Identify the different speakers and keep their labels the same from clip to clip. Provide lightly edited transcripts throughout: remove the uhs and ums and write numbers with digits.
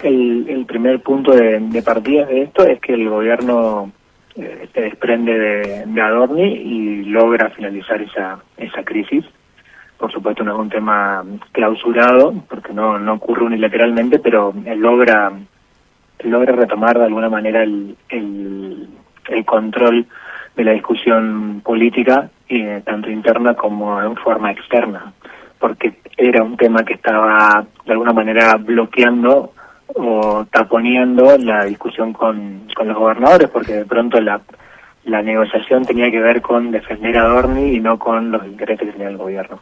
Speaker 1: el primer punto de partida de esto es que el gobierno se desprende de Adorni y logra finalizar esa crisis. Por supuesto no es un tema clausurado, porque no ocurre unilateralmente, pero logra retomar de alguna manera el control de la discusión política, tanto interna como en forma externa, porque era un tema que estaba de alguna manera bloqueando o taponeando la discusión con los gobernadores, porque de pronto la negociación tenía que ver con defender a Adorni y no con los intereses que tenía el gobierno.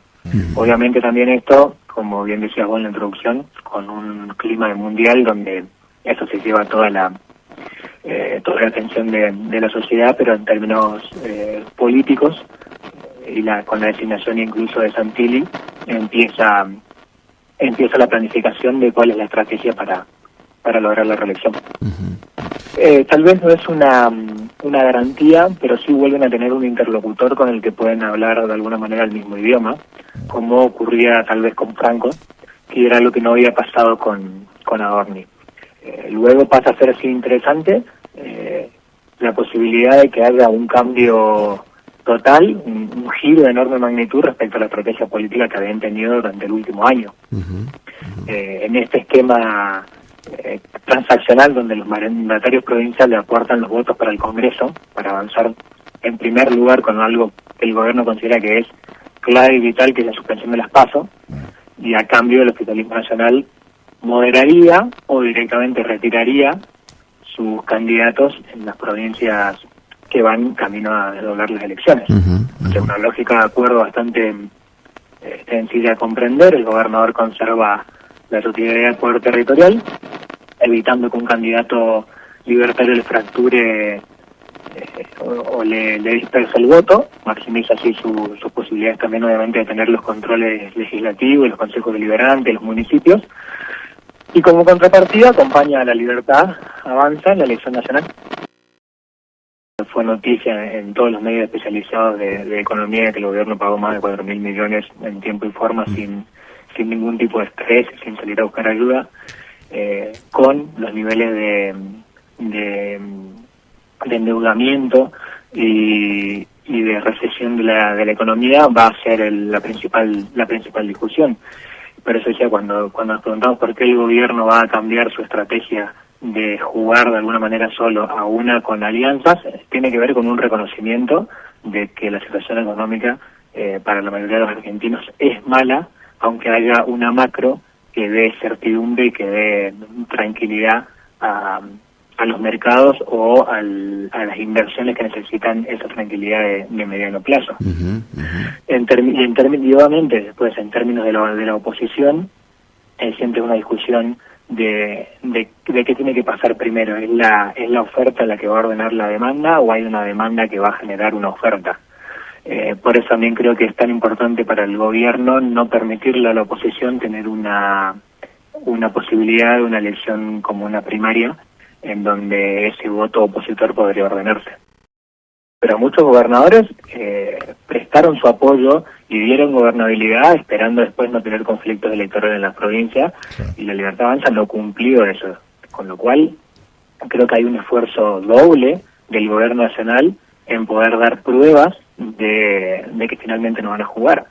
Speaker 1: Obviamente también esto, como bien decías vos en la introducción, con un clima mundial donde eso se lleva toda la atención de la sociedad, pero en términos políticos, y con la designación incluso de Santilli, empieza la planificación de cuál es la estrategia para lograr la reelección. Tal vez no es una garantía, pero sí vuelven a tener un interlocutor con el que pueden hablar de alguna manera el mismo idioma, como ocurría tal vez con Franco, que era lo que no había pasado con Adorni. Luego pasa a ser así interesante la posibilidad de que haya un cambio total, un giro de enorme magnitud respecto a la estrategia política que habían tenido durante el último año. En este esquema transaccional donde los mandatarios provinciales aportan los votos para el Congreso, para avanzar en primer lugar con algo que el gobierno considera que es clave y vital, que es la suspensión de las PASO, y a cambio el oficialismo nacional moderaría o directamente retiraría sus candidatos en las provincias que van camino a desdoblar las elecciones. Es una lógica de acuerdo bastante sencilla de comprender. El gobernador conserva la totalidad del poder territorial, evitando que un candidato libertario le fracture o le disperse el voto, maximiza así sus posibilidades también obviamente de tener los controles legislativos, los consejos deliberantes, los municipios, y como contrapartida acompaña a La Libertad Avanza en la elección nacional. Fue noticia en todos los medios especializados de economía que el gobierno pagó más de 4.000 millones en tiempo y forma sin ningún tipo de estrés, sin salir a buscar ayuda, con los niveles de endeudamiento y de recesión de la economía va a ser la principal discusión. Por eso decía, cuando nos preguntamos por qué el gobierno va a cambiar su estrategia de jugar de alguna manera solo a una con alianzas, tiene que ver con un reconocimiento de que la situación económica para la mayoría de los argentinos es mala, aunque haya una macro que dé certidumbre y que dé tranquilidad a los mercados o a las inversiones que necesitan esa tranquilidad de mediano plazo. Obviamente, después, en términos de la oposición, siempre es una discusión de qué tiene que pasar primero. ¿Es la oferta la que va a ordenar la demanda o hay una demanda que va a generar una oferta? Por eso también creo que es tan importante para el gobierno no permitirle a la oposición tener una posibilidad de una elección como una primaria, en donde ese voto opositor podría ordenarse. Pero muchos gobernadores prestaron su apoyo y dieron gobernabilidad esperando después no tener conflictos electorales en las provincias, y La Libertad Avanza no cumplió eso, con lo cual creo que hay un esfuerzo doble del gobierno nacional en poder dar pruebas de que finalmente no van a jugar.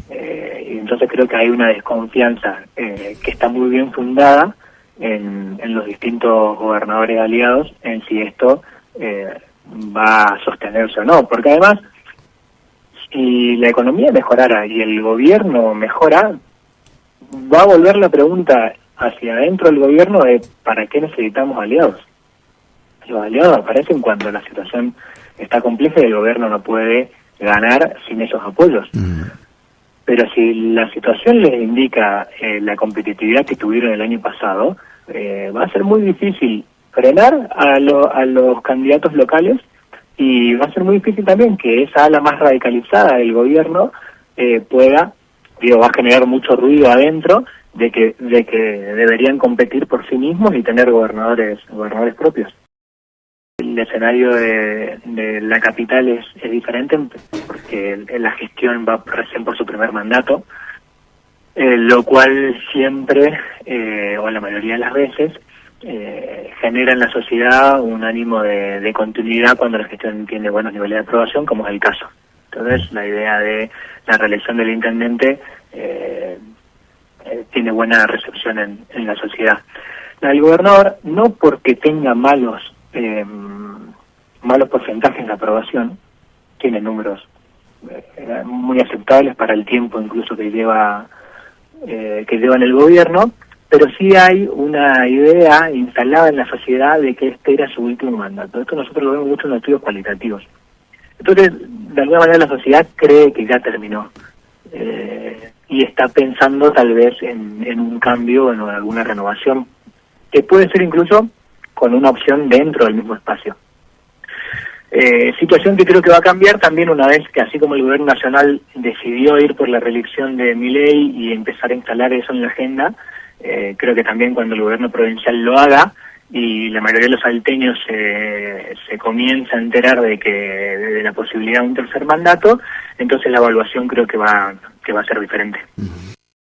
Speaker 1: Y entonces creo que hay una desconfianza que está muy bien fundada en los distintos gobernadores aliados en si esto va a sostenerse o no, porque además si la economía mejorara y el gobierno mejora, va a volver la pregunta hacia adentro del gobierno de ¿para qué necesitamos aliados? Los aliados aparecen cuando la situación está compleja y el gobierno no puede ganar sin esos apoyos. Pero si la situación les indica la competitividad que tuvieron el año pasado, va a ser muy difícil frenar a los candidatos locales, y va a ser muy difícil también que esa ala más radicalizada del gobierno va a generar mucho ruido adentro de que deberían competir por sí mismos y tener gobernadores propios. El escenario de la capital es diferente porque la gestión va recién por su primer mandato. lo cual siempre, o la mayoría de las veces, genera en la sociedad un ánimo de continuidad cuando la gestión tiene buenos niveles de aprobación, como es el caso. Entonces, la idea de la reelección del intendente tiene buena recepción en la sociedad. La del gobernador, no porque tenga malos porcentajes de aprobación, tiene números muy aceptables para el tiempo incluso que lleva en el gobierno, pero sí hay una idea instalada en la sociedad de que este era su último mandato. Esto nosotros lo vemos mucho en los estudios cualitativos. Entonces, de alguna manera la sociedad cree que ya terminó y está pensando tal vez en un cambio, en alguna renovación, que puede ser incluso con una opción dentro del mismo espacio. Situación que creo que va a cambiar también una vez que, así como el gobierno nacional decidió ir por la reelección de Milei y empezar a instalar eso en la agenda, creo que también cuando el gobierno provincial lo haga y la mayoría de los salteños se comienza a enterar de la posibilidad de un tercer mandato, entonces la evaluación creo que va a ser diferente.